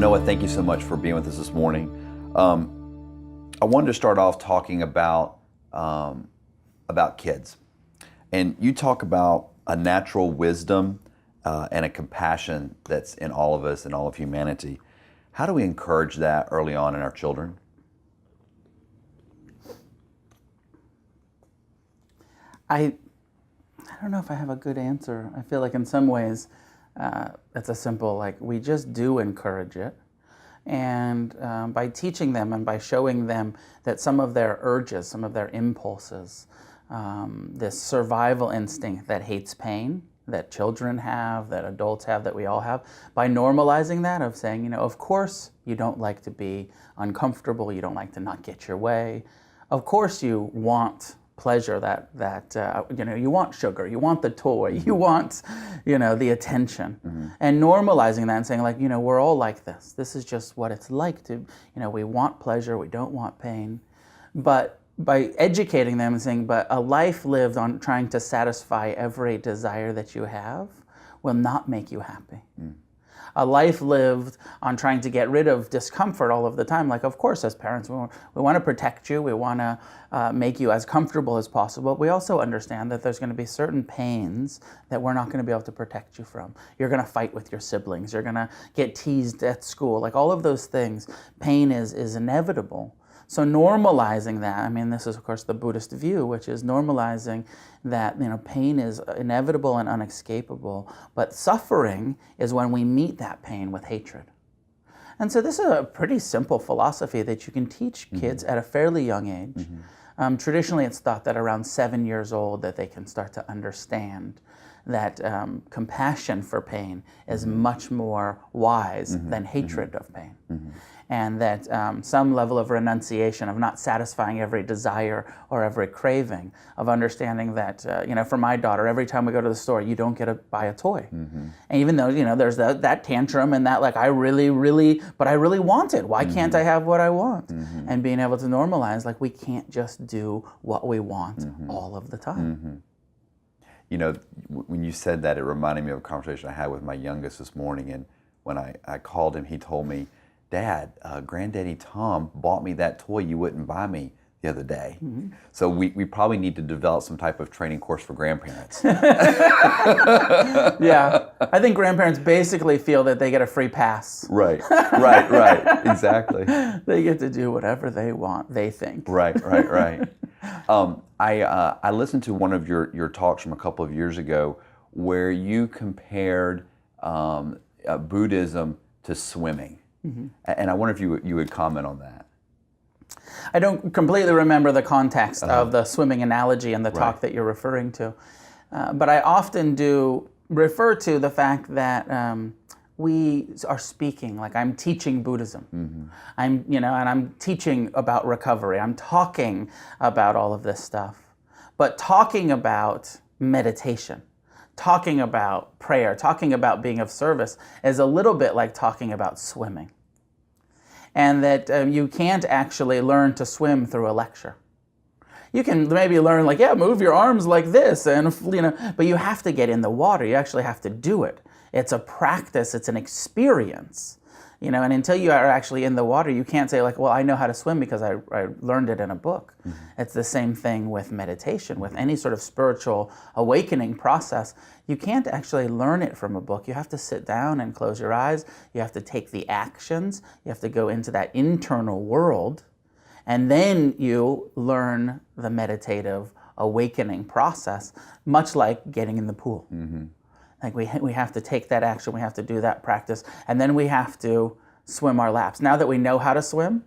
Noah, thank you so much for being with us this morning. I wanted to start off talking about kids. And you talk about a natural wisdom and a compassion that's in all of us and all of humanity. How do we encourage that early on in our children? I don't know if I have a good answer. I feel like in some ways it's a simple, we just do encourage it. And by teaching them and by showing them that some of their urges, some of their impulses, this survival instinct that hates pain, that children have, that adults have, that we all have, by normalizing that, of saying, of course you don't like to be uncomfortable, you don't like to not get your way. Of course you want pleasure, that you want sugar, you want the toy, you want, the attention. Mm-hmm. And normalizing that and saying, we're all like this. This is just what it's like to, we want pleasure, we don't want pain. But by educating them and saying, but a life lived on trying to satisfy every desire that you have will not make you happy. Mm. A life lived on trying to get rid of discomfort all of the time. Of course, as parents, we want to protect you. We want to make you as comfortable as possible. We also understand that there's going to be certain pains that we're not going to be able to protect you from. You're going to fight with your siblings. You're going to get teased at school. All of those things, pain is inevitable. So normalizing that, this is, of course, the Buddhist view, which is normalizing that, pain is inevitable and unescapable, but suffering is when we meet that pain with hatred. And so this is a pretty simple philosophy that you can teach kids at a fairly young age. Mm-hmm. Traditionally, it's thought that around 7 years old that they can start to understand that compassion for pain is much more wise than hatred of pain. Mm-hmm. And that some level of renunciation, of not satisfying every desire or every craving, of understanding that, for my daughter, every time we go to the store, you don't get to buy a toy. Mm-hmm. And even though, there's that tantrum and that, I really want it. Why can't I have what I want? Mm-hmm. And being able to normalize, we can't just do what we want all of the time. Mm-hmm. When you said that, it reminded me of a conversation I had with my youngest this morning. And when I called him, he told me, Dad, Granddaddy Tom bought me that toy you wouldn't buy me the other day. Mm-hmm. So we probably need to develop some type of training course for grandparents. Yeah, I think grandparents basically feel that they get a free pass. Right, exactly. They get to do whatever they want, they think. Right. I listened to one of your talks from a couple of years ago where you compared Buddhism to swimming. Mm-hmm. And I wonder if you would comment on that. I don't completely remember the context of the swimming analogy and the talk that you're referring to. But I often do refer to the fact that we are speaking, I'm teaching Buddhism. Mm-hmm. And I'm teaching about recovery. I'm talking about all of this stuff. But talking about meditation, talking about prayer, talking about being of service is a little bit like talking about swimming. And that you can't actually learn to swim through a lecture. You can maybe learn move your arms like this, and but you have to get in the water. You actually have to do it. It's a practice, it's an experience. And until you are actually in the water, you can't say I know how to swim because I learned it in a book. Mm-hmm. It's the same thing with meditation, with any sort of spiritual awakening process. You can't actually learn it from a book. You have to sit down and close your eyes. You have to take the actions. You have to go into that internal world. And then you learn the meditative awakening process, much like getting in the pool. Mm-hmm. We have to take that action, we have to do that practice, and then we have to swim our laps. Now that we know how to swim,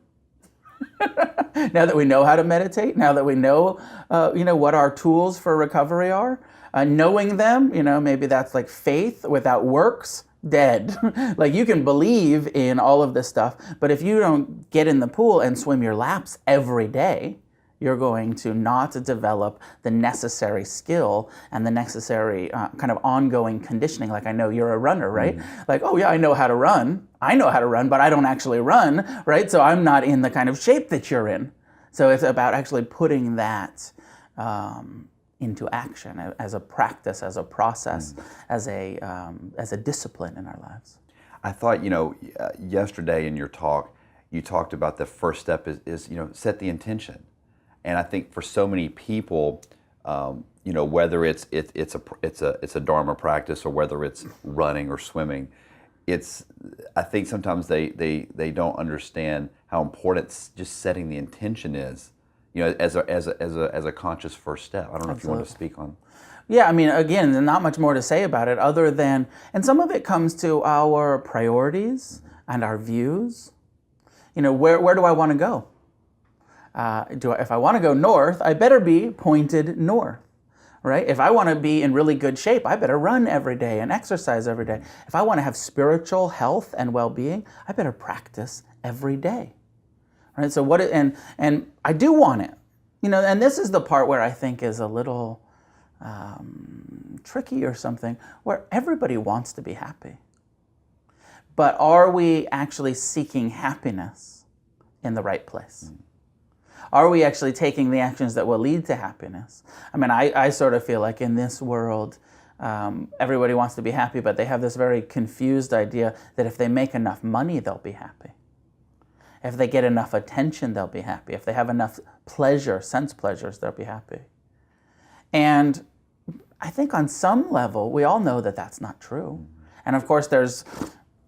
now that we know how to meditate, now that we know, what our tools for recovery are, knowing them, maybe that's faith without works, dead. You can believe in all of this stuff, but if you don't get in the pool and swim your laps every day, you're going to not develop the necessary skill and the necessary kind of ongoing conditioning. I know you're a runner, right? Mm-hmm. I know how to run. But I don't actually run, right? So I'm not in the kind of shape that you're in. So it's about actually putting that into action as a practice, as a process, as a discipline in our lives. I thought, yesterday in your talk, you talked about the first step is set the intention. And I think for so many people, whether it's a Dharma practice or whether it's running or swimming, I think sometimes they don't understand how important just setting the intention is, as a conscious first step. I don't know if you want to speak on. Yeah, I mean, again, there's not much more to say about it other than, and some of it comes to our priorities and our views. Where do I want to go? If I want to go north, I better be pointed north, right? If I want to be in really good shape, I better run every day and exercise every day. If I want to have spiritual health and well-being, I better practice every day, right? So and I do want it, and this is the part where I think is a little tricky or something, where everybody wants to be happy. But are we actually seeking happiness in the right place? Are we actually taking the actions that will lead to happiness? I mean, I sort of feel like in this world, everybody wants to be happy, but they have this very confused idea that if they make enough money, they'll be happy. If they get enough attention, they'll be happy. If they have enough pleasure, sense pleasures, they'll be happy. And I think on some level, we all know that that's not true. And of course, there's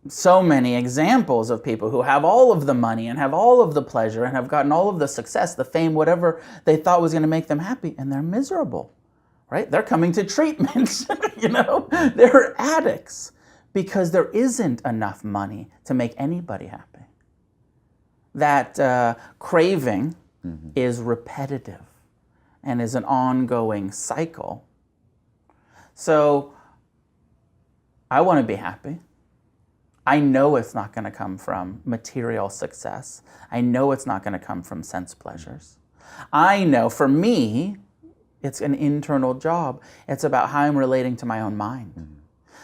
so many examples of people who have all of the money and have all of the pleasure and have gotten all of the success, the fame, whatever they thought was going to make them happy, and they're miserable, right? They're coming to treatment, They're addicts because there isn't enough money to make anybody happy. That craving is repetitive and is an ongoing cycle. So I want to be happy. I know it's not going to come from material success. I know it's not going to come from sense pleasures. I know, for me, it's an internal job. It's about how I'm relating to my own mind.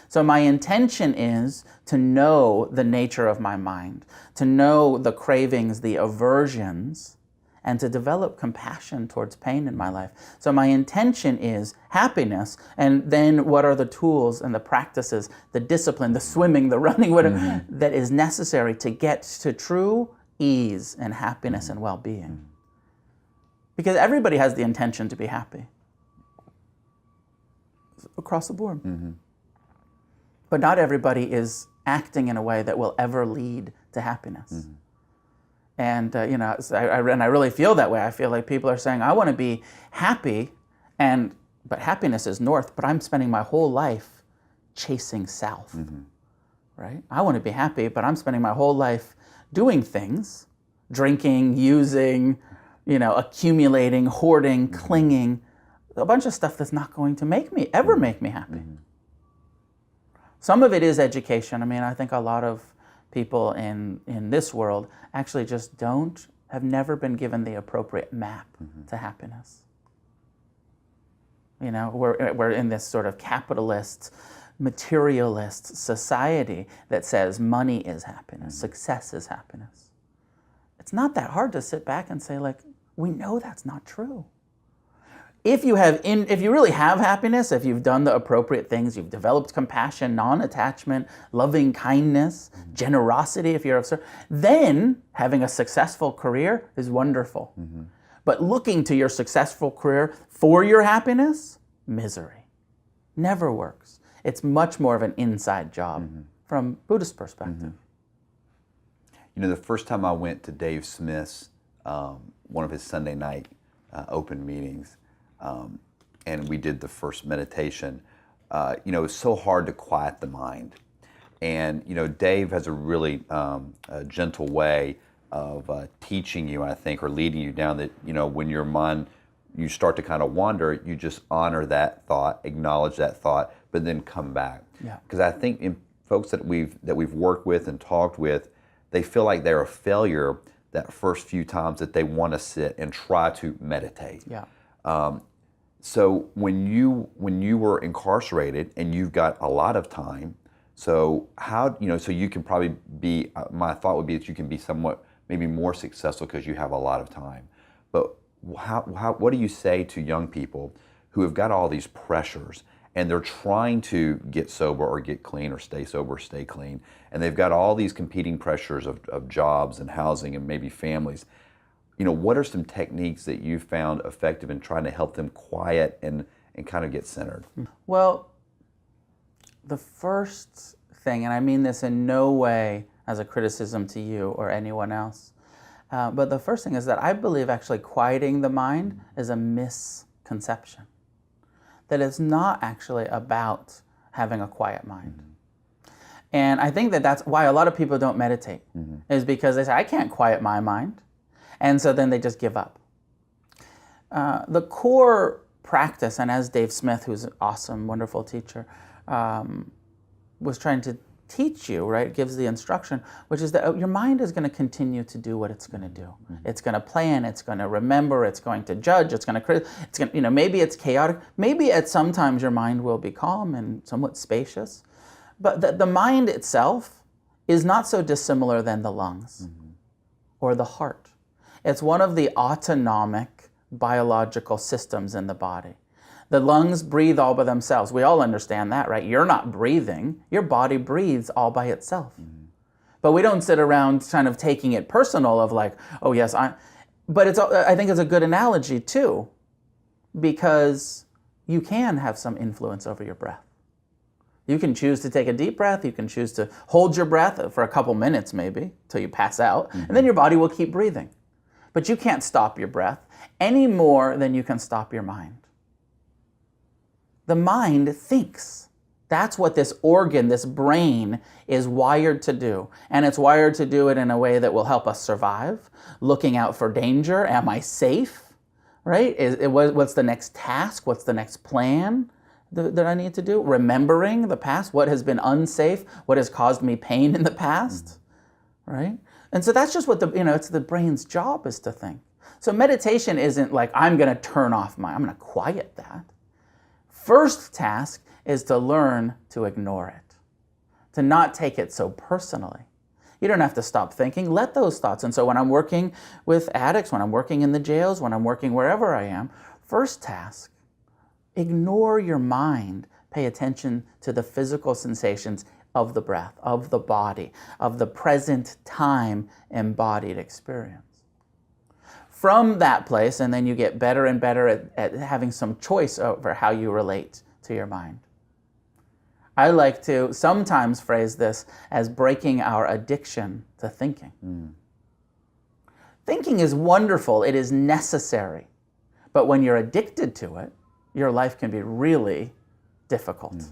So my intention is to know the nature of my mind, to know the cravings, the aversions, and to develop compassion towards pain in my life. So my intention is happiness, and then what are the tools and the practices, the discipline, the swimming, the running, whatever, that is necessary to get to true ease and happiness and well-being. Because everybody has the intention to be happy. Across the board. But not everybody is acting in a way that will ever lead to happiness. And I really feel that way. I feel like people are saying, I want to be happy, but happiness is north, but I'm spending my whole life chasing south, right? I want to be happy, but I'm spending my whole life doing things, drinking, using, accumulating, hoarding, clinging, a bunch of stuff that's not going to ever make me happy. Some of it is education. I mean, I think a lot of people in this world actually just have never been given the appropriate map to happiness. We're in this sort of capitalist, materialist society that says money is happiness, success is happiness. It's not that hard to sit back and say, we know that's not true. If you really have happiness, if you've done the appropriate things, you've developed compassion, non-attachment, loving kindness, generosity, if you're of service, then having a successful career is wonderful. But looking to your successful career for your happiness, misery. Never works. It's much more of an inside job from Buddhist perspective. The first time I went to Dave Smith's, one of his Sunday night open meetings, and we did the first meditation, it's so hard to quiet the mind. And, Dave has a really gentle way of teaching you, I think, or leading you down that, when your mind, you start to kind of wander, you just honor that thought, acknowledge that thought, but then come back. Because I think in folks that we've worked with and talked with, they feel like they're a failure that first few times that they want to sit and try to meditate. So when you were incarcerated and you've got a lot of time, so how, so you can probably be, my thought would be that you can be somewhat maybe more successful because you have a lot of time. But what do you say to young people who have got all these pressures and they're trying to get sober or get clean or stay sober or stay clean. And they've got all these competing pressures of jobs and housing and maybe families. What are some techniques that you found effective in trying to help them quiet and kind of get centered? Well, the first thing, and I mean this in no way as a criticism to you or anyone else, but the first thing is that I believe actually quieting the mind is a misconception. That it's not actually about having a quiet mind. And I think that that's why a lot of people don't meditate, is because they say, I can't quiet my mind. And so then they just give up. The core practice, and as Dave Smith, who's an awesome, wonderful teacher, was trying to teach you, right, gives the instruction, which is that your mind is going to continue to do what it's going to do. It's going to plan, it's going to remember, it's going to judge, it's going to criticize, it's going to, maybe it's chaotic, maybe at sometimes your mind will be calm and somewhat spacious, but the mind itself is not so dissimilar than the lungs or the heart. It's one of the autonomic biological systems in the body. The lungs breathe all by themselves. We all understand that, right? You're not breathing. Your body breathes all by itself. But we don't sit around kind of taking it personal of like, oh yes, but I think it's a good analogy too, because you can have some influence over your breath. You can choose to take a deep breath. You can choose to hold your breath for a couple minutes maybe till you pass out, and then your body will keep breathing. But you can't stop your breath any more than you can stop your mind. The mind thinks. That's what this organ, this brain, is wired to do. And it's wired to do it in a way that will help us survive, looking out for danger. Am I safe? Right? What's the next task? What's the next plan that I need to do? Remembering the past, what has been unsafe, what has caused me pain in the past, right? And so that's just what it's the brain's job is to think. So meditation isn't like, I'm going to turn off I'm going to quiet that. First task is to learn to ignore it, to not take it so personally. You don't have to stop thinking. Let those thoughts. And so when I'm working with addicts, when I'm working in the jails, when I'm working wherever I am, first task, ignore your mind. Pay attention to the physical sensations of the breath, of the body, of the present time embodied experience. From that place, and then you get better and better at having some choice over how you relate to your mind. I like to sometimes phrase this as breaking our addiction to thinking. Thinking is wonderful, it is necessary, but when you're addicted to it, your life can be really difficult.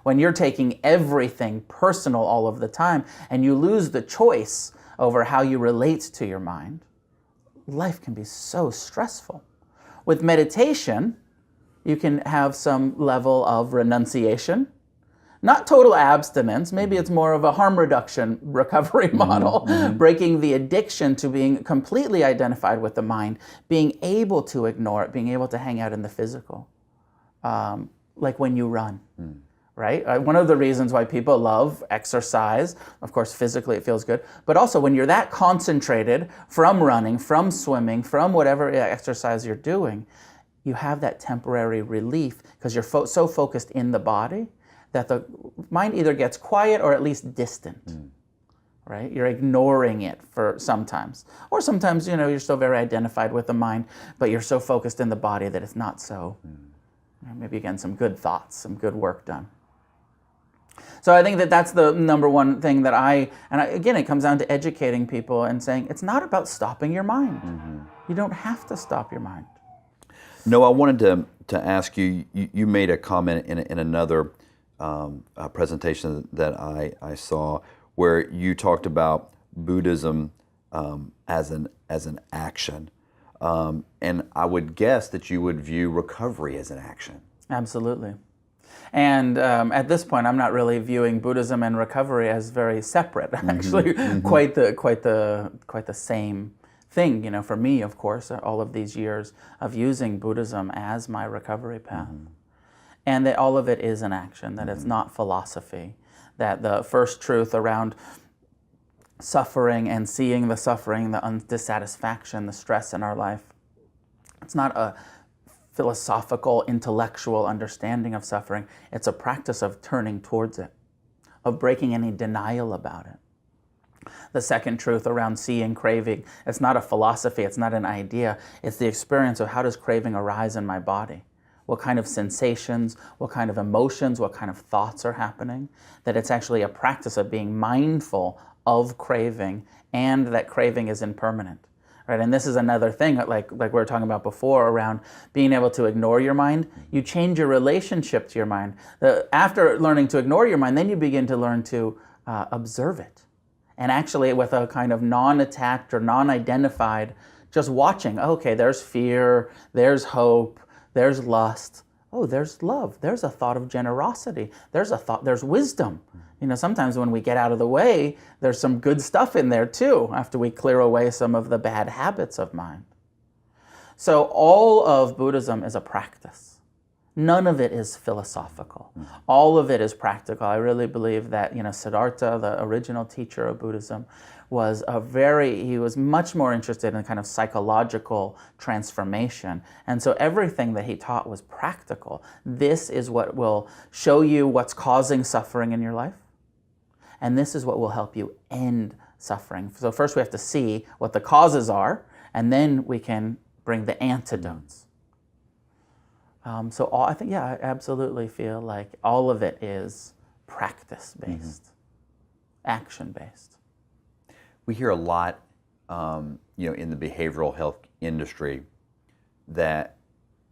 When you're taking everything personal all of the time and you lose the choice over how you relate to your mind, life can be so stressful. With meditation, you can have some level of renunciation, not total abstinence. Maybe it's more of a harm reduction recovery model, breaking the addiction to being completely identified with the mind, being able to ignore it, being able to hang out in the physical, like when you run. Right? One of the reasons why people love exercise, of course, physically it feels good, but also when you're that concentrated from running, from swimming, from whatever exercise you're doing, you have that temporary relief because you're so focused in the body that the mind either gets quiet or at least distant. Right? You're ignoring it for sometimes. Or sometimes, you're still very identified with the mind, but you're so focused in the body that it's not so. Maybe again, some good thoughts, some good work done. So I think that that's the number one thing that again, it comes down to educating people and saying, it's not about stopping your mind. You don't have to stop your mind. No, I wanted to ask you, you made a comment in another presentation that I saw where you talked about Buddhism as an action. And I would guess that you would view recovery as an action. Absolutely. And at this point, I'm not really viewing Buddhism and recovery as very separate. Actually, quite the same thing. For me, of course, all of these years of using Buddhism as my recovery path, and that all of it is an action. That it's not philosophy. That the first truth around suffering and seeing the suffering, the dissatisfaction, the stress in our life, it's not a philosophical, intellectual understanding of suffering. It's a practice of turning towards it, of breaking any denial about it. The second truth around seeing craving, it's not a philosophy, it's not an idea, it's the experience of how does craving arise in my body? What kind of sensations, what kind of emotions, what kind of thoughts are happening? That it's actually a practice of being mindful of craving, and that craving is impermanent. Right? And this is another thing, like we were talking about before, around being able to ignore your mind. You change your relationship to your mind. After learning to ignore your mind, then you begin to learn to observe it. And actually with a kind of non-attached or non-identified, just watching, okay, there's fear, there's hope, there's lust, oh, there's love, there's a thought of generosity, there's wisdom. Sometimes when we get out of the way, there's some good stuff in there too, after we clear away some of the bad habits of mind. So all of Buddhism is a practice. None of it is philosophical. All of it is practical. I really believe that, Siddhartha, the original teacher of Buddhism, he was much more interested in kind of psychological transformation. And so everything that he taught was practical. This is what will show you what's causing suffering in your life. And this is what will help you end suffering. So first we have to see what the causes are, and then we can bring the antidotes. I absolutely feel like all of it is practice-based, action-based. We hear a lot, in the behavioral health industry, that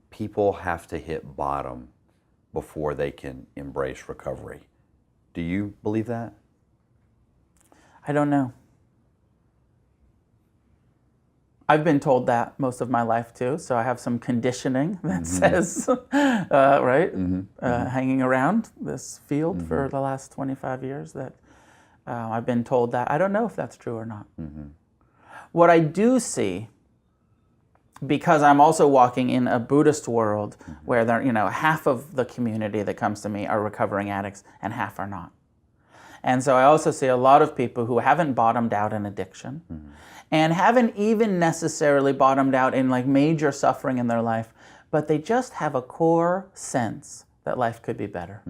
people have to hit bottom before they can embrace recovery. Do you believe that? I don't know. I've been told that most of my life too, so I have some conditioning that says, hanging around this field for the last 25 years, that I've been told that. I don't know if that's true or not. What I do see, because I'm also walking in a Buddhist world where half of the community that comes to me are recovering addicts and half are not. And so I also see a lot of people who haven't bottomed out in addiction and haven't even necessarily bottomed out in major suffering in their life, but they just have a core sense that life could be better.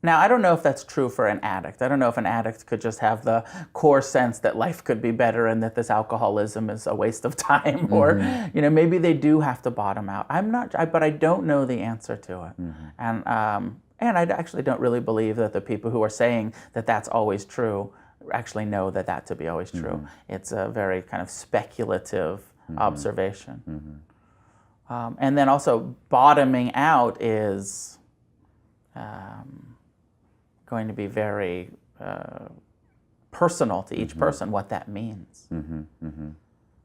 Now, I don't know if that's true for an addict. I don't know if an addict could just have the core sense that life could be better and that this alcoholism is a waste of time, or maybe they do have to bottom out. But I don't know the answer to it. And I actually don't really believe that the people who are saying that that's always true actually know that to be always true. It's a very kind of speculative observation. And then also bottoming out is going to be very personal to each person, what that means.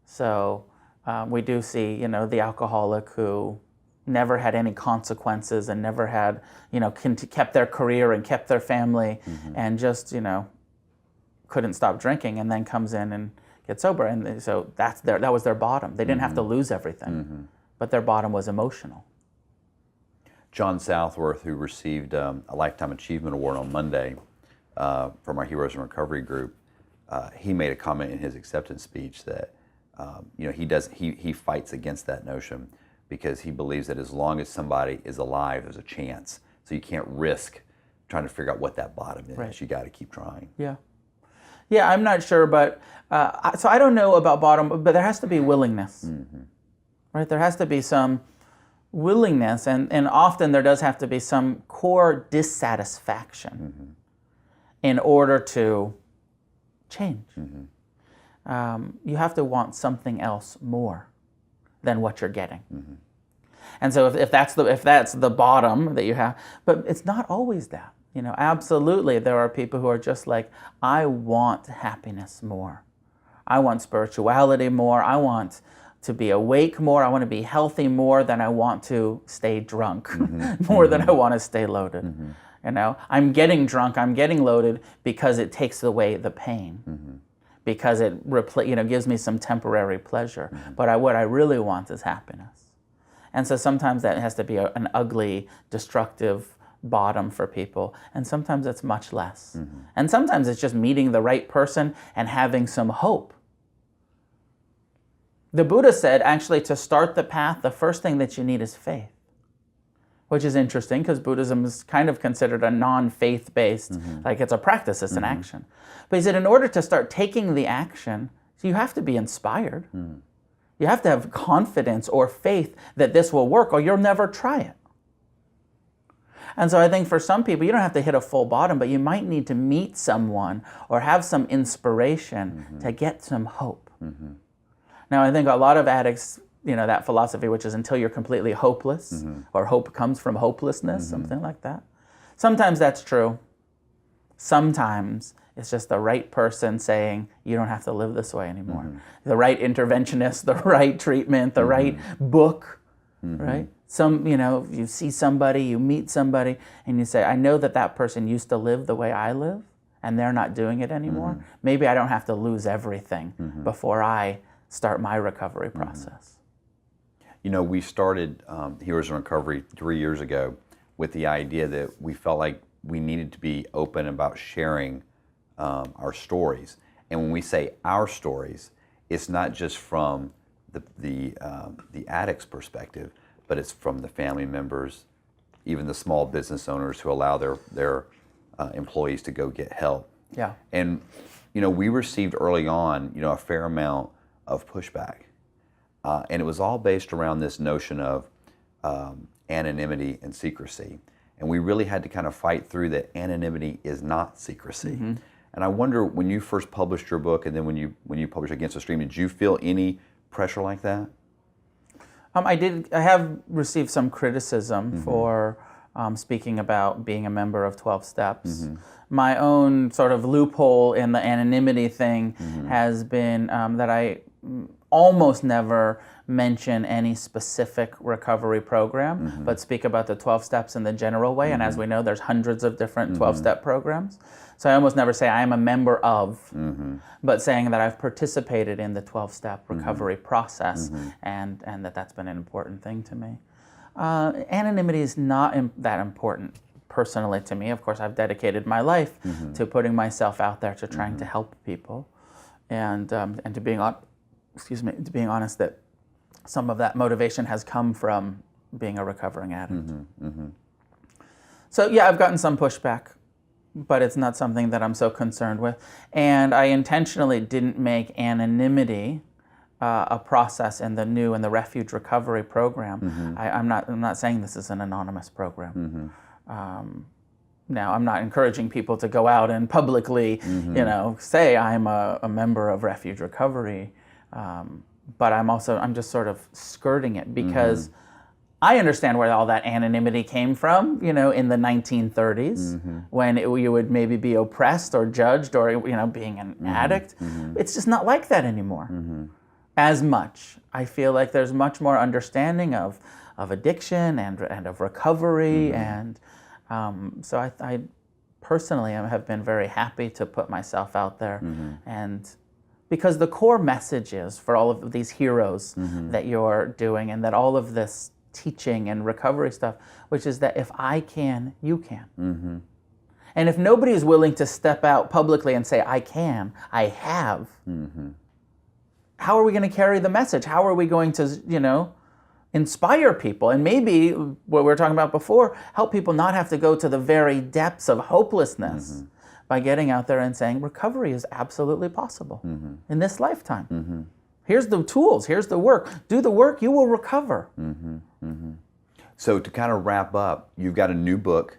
So we do see, the alcoholic who never had any consequences and never had, kept their career and kept their family and just, couldn't stop drinking, and then comes in and gets sober. And so that was their bottom. They didn't have to lose everything, but their bottom was emotional. John Southworth, who received a Lifetime Achievement Award on Monday from our Heroes in Recovery group, he made a comment in his acceptance speech that he fights against that notion, because he believes that as long as somebody is alive, there's a chance. So you can't risk trying to figure out what that bottom is. Right. You got to keep trying. Yeah, I'm not sure, but so I don't know about bottom, but there has to be willingness, right? There has to be some willingness, and often there does have to be some core dissatisfaction in order to change. You have to want something else more than what you're getting. And so if that's the bottom that you have, but it's not always that. Absolutely, there are people who are just like, I want happiness more. I want spirituality more. I want to be awake more. I want to be healthy more than I want to stay drunk, more than I want to stay loaded. I'm getting drunk, I'm getting loaded because it takes away the pain, because it gives me some temporary pleasure. But what I really want is happiness. And so sometimes that has to be an ugly, destructive bottom for people, and sometimes it's much less. And sometimes it's just meeting the right person and having some hope The Buddha said, actually, to start the path, the first thing that you need is faith, which is interesting because Buddhism is kind of considered a non-faith-based, like it's a practice, it's an action. But he said, in order to start taking the action, you have to be inspired. You have to have confidence or faith that this will work, or you'll never try it. And so I think for some people, you don't have to hit a full bottom, but you might need to meet someone or have some inspiration to get some hope. Now, I think a lot of addicts, that philosophy, which is until you're completely hopeless, or hope comes from hopelessness, something like that. Sometimes that's true. Sometimes it's just the right person saying, you don't have to live this way anymore. The right interventionist, the right treatment, the right book, right? You see somebody, you meet somebody, and you say, I know that person used to live the way I live, and they're not doing it anymore. Maybe I don't have to lose everything before I start my recovery process. We started Heroes in Recovery 3 years ago with the idea that we felt like we needed to be open about sharing our stories. And when we say our stories, it's not just from the addict's perspective, but it's from the family members, even the small business owners who allow their employees to go get help. Yeah. And we received early on a fair amount of pushback, and it was all based around this notion of anonymity and secrecy. And we really had to kind of fight through that anonymity is not secrecy. And I wonder, when you first published your book, and then when you published Against the Stream, did you feel any pressure like that? I did. I have received some criticism for speaking about being a member of 12 Steps. My own sort of loophole in the anonymity thing has been that I almost never mention any specific recovery program, but speak about the 12 Steps in the general way. And as we know, there's hundreds of different 12-step programs. So I almost never say I am a member of, but saying that I've participated in the 12-step recovery process, and that's been an important thing to me. Anonymity is not that important personally to me. Of course, I've dedicated my life to putting myself out there, to trying to help people, and to being honest, that some of that motivation has come from being a recovering addict. So yeah, I've gotten some pushback, but it's not something that I'm so concerned with. And I intentionally didn't make anonymity a process in the Refuge Recovery Program. I'm not saying this is an anonymous program. Now, I'm not encouraging people to go out and publicly, say I'm a member of Refuge Recovery. But I'm just sort of skirting it because I understand where all that anonymity came from, in the 1930s when you would maybe be oppressed or judged or, being an addict. It's just not like that anymore as much. I feel like there's much more understanding of addiction and of recovery. And so I personally have been very happy to put myself out there. And because the core message is for all of these heroes that you're doing, and that all of this teaching and recovery stuff, which is that if I can, you can. And if nobody is willing to step out publicly and say, I can, I have, how are we going to carry the message? How are we going to, inspire people? And maybe, what we were talking about before, help people not have to go to the very depths of hopelessness by getting out there and saying, recovery is absolutely possible in this lifetime. Here's the tools, here's the work. Do the work, you will recover. So to kind of wrap up, you've got a new book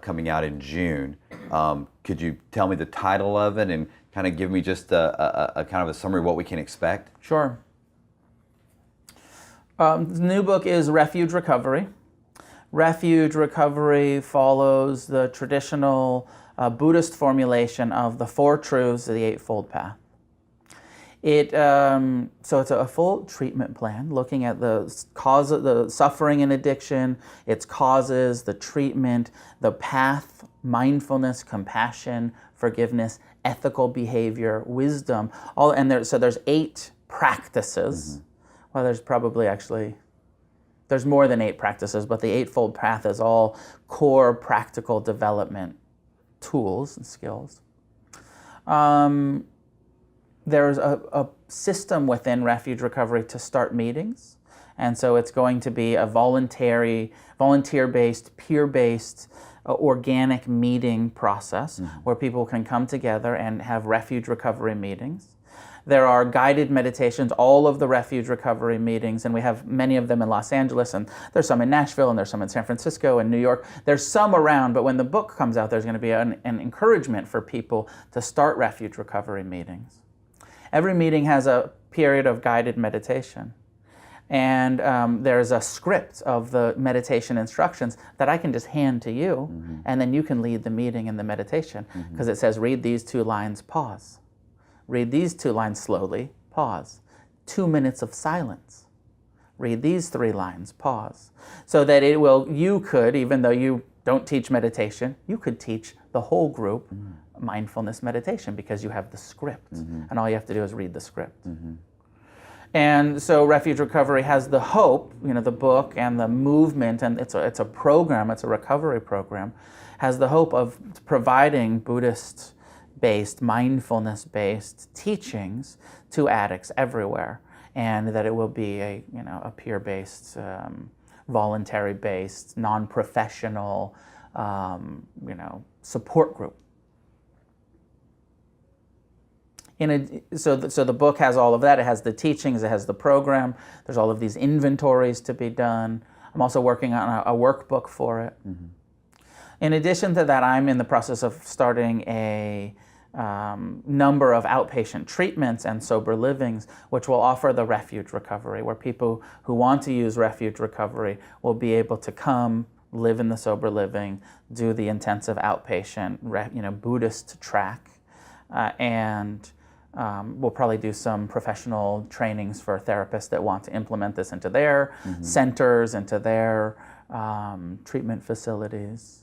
coming out in June. Could you tell me the title of it and kind of give me just a kind of a summary of what we can expect? Sure. The new book is Refuge Recovery. Refuge Recovery follows the traditional Buddhist formulation of the Four Truths of the Eightfold Path. So it's a full treatment plan looking at the cause of the suffering and addiction, its causes, the treatment, the path, mindfulness, compassion, forgiveness, ethical behavior, wisdom. So there's 8 practices. Well, there's more than 8 practices, but the Eightfold Path is all core practical development tools and skills. there's a system within Refuge Recovery to start meetings. And so it's going to be a volunteer-based, peer-based, organic meeting process where people can come together and have Refuge Recovery meetings. There are guided meditations, all of the Refuge Recovery meetings, and we have many of them in Los Angeles, and there's some in Nashville, and there's some in San Francisco and New York. There's some around, but when the book comes out, there's going to be an encouragement for people to start Refuge Recovery meetings. Every meeting has a period of guided meditation. And there's a script of the meditation instructions that I can just hand to you, and then you can lead the meeting in the meditation, because it says, read these 2 lines, pause. Read these 2 lines slowly, pause. 2 minutes of silence. Read these 3 lines, pause. So that you could, even though you don't teach meditation, you could teach the whole group mindfulness meditation, because you have the script, and all you have to do is read the script. And so Refuge Recovery has the hope, the book and the movement, and it's a program, it's a recovery program, has the hope of providing Buddhist-based, mindfulness-based teachings to addicts everywhere, and that it will be a peer-based, voluntary-based, non-professional, support group. So the book has all of that. It has the teachings, it has the program. There's all of these inventories to be done. I'm also working on a workbook for it. In addition to that, I'm in the process of starting a number of outpatient treatments and sober livings, which will offer the Refuge Recovery, where people who want to use Refuge Recovery will be able to come, live in the sober living, do the intensive outpatient, Buddhist track, and we'll probably do some professional trainings for therapists that want to implement this into their centers, into their treatment facilities.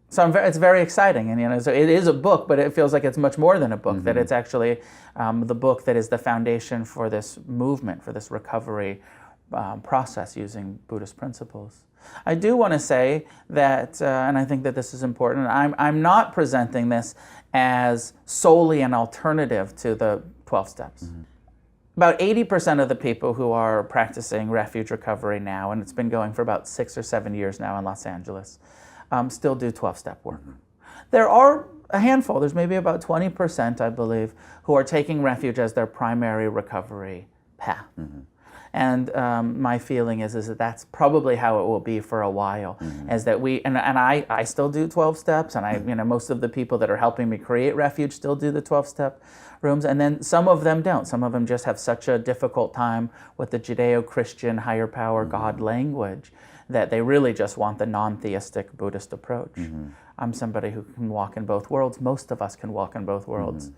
So it's very exciting, and so it is a book, but it feels like it's much more than a book. That it's actually the book that is the foundation for this movement, for this recovery process using Buddhist principles. I do want to say that, and I think that this is important, I'm not presenting this as solely an alternative to the 12 steps. About 80% of the people who are practicing Refuge Recovery now, and it's been going for about 6 or 7 years now in Los Angeles, still do 12-step work. There are a handful, there's maybe about 20%, I believe, who are taking refuge as their primary recovery path. And my feeling is that that's probably how it will be for a while. Is that I still do 12 steps, and most of the people that are helping me create Refuge still do the 12-step rooms, and then some of them don't. Some of them just have such a difficult time with the Judeo-Christian higher power God language that they really just want the non-theistic Buddhist approach. I'm somebody who can walk in both worlds. Most of us can walk in both worlds.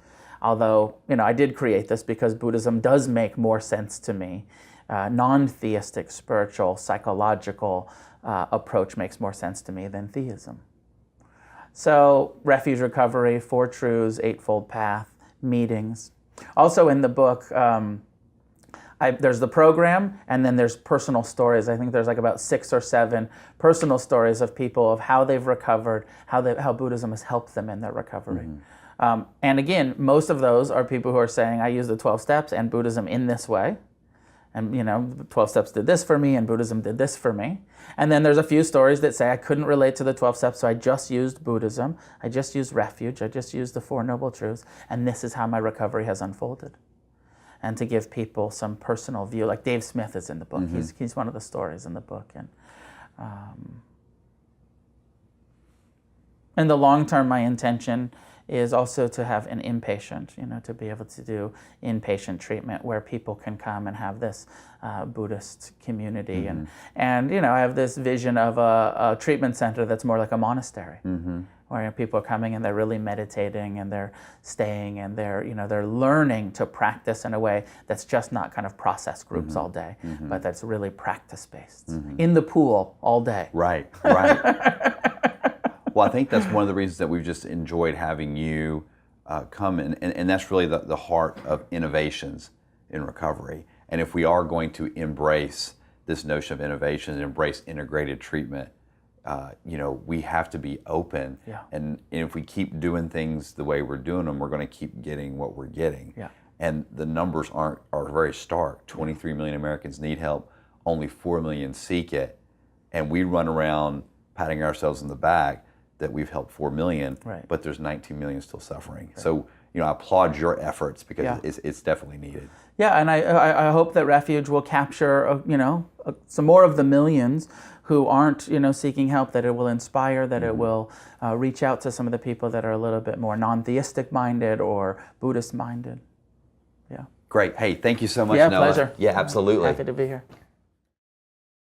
Although, I did create this because Buddhism does make more sense to me. Non-theistic, spiritual, psychological approach makes more sense to me than theism. So, Refuge Recovery, 4 Truths, Eightfold Path, meetings. Also in the book, there's the program, and then there's personal stories. I think there's like about 6 or 7 personal stories of people, of how they've recovered, how Buddhism has helped them in their recovery. And again, most of those are people who are saying, I use the 12 steps and Buddhism in this way. And, 12 steps did this for me, and Buddhism did this for me. And then there's a few stories that say, I couldn't relate to the 12 steps, so I just used Buddhism. I just used Refuge. I just used the 4 Noble Truths. And this is how my recovery has unfolded. And to give people some personal view, like Dave Smith is in the book. He's one of the stories in the book. And in the long term, my intention is also to have an inpatient, to be able to do inpatient treatment where people can come and have this Buddhist community. And I have this vision of a treatment center that's more like a monastery, where people are coming and they're really meditating and they're staying and they're learning to practice in a way that's just not kind of process groups all day, but that's really practice-based. In the pool all day. Right. Well, I think that's one of the reasons that we've just enjoyed having you come, and that's really the heart of innovations in recovery. And if we are going to embrace this notion of innovation and embrace integrated treatment, we have to be open. Yeah. And if we keep doing things the way we're doing them, we're going to keep getting what we're getting. Yeah. And the numbers are very stark. 23 million Americans need help. Only 4 million seek it. And we run around patting ourselves in the back that we've helped 4 million, Right. but there's 19 million still suffering. Right. So, I applaud your efforts because it's definitely needed. Yeah, and I hope that Refuge will capture, some more of the millions who aren't, seeking help, that it will inspire, that it will reach out to some of the people that are a little bit more non-theistic minded or Buddhist minded. Yeah. Great. Hey, thank you so much, Yeah, Noah. pleasure. Yeah, absolutely. Happy to be here.